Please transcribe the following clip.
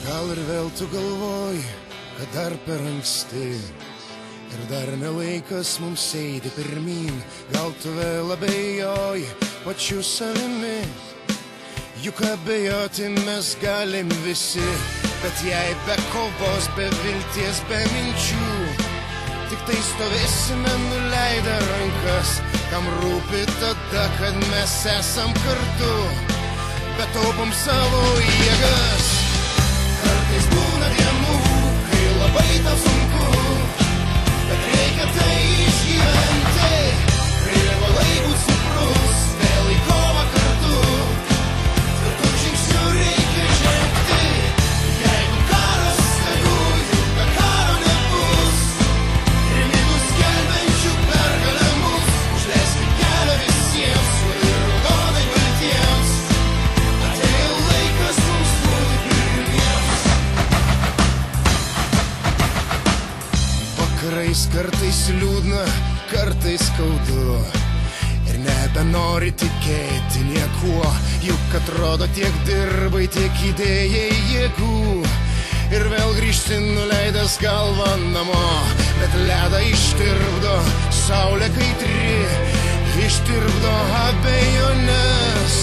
Gal ir vėl tu galvoji, kad dar per anksti ir dar nelaikas mums eiti pirmyn. Gal tu vėl abejoji pačiu savimi, juk abejoti mes galim visi. Bet jei be kovos, be vilties, be minčių, tik tai stovėsime nuleidę rankas. Kam rūpi tada, kad mes esam kartu, bet taupom savo jėgas. Kartais būna dienų, kai labai tau sunku, bet reikia tai išgyventi. Privalai būt stiprus, vėl į kovą kartu, kartu žingsnių reikia žengti. Jeigu karas tegu, juk be karo nebus, rėmimų skelbiančių pergalę mus. Užleiskit kelią visiems, ir raudonai baltiems. Atėjo laikas mums būti pirmiems. Vakarais kartais liūdna, kartais skaudu, ir nebenori tikėti niekuo. Juk atrodo tiek dirbai, tiek įdėjai jėgų, ir vėl grįžti nuleidęs galvą namo. Bet ledą ištirpdo saulė kaitri, ištirpdo abejonės.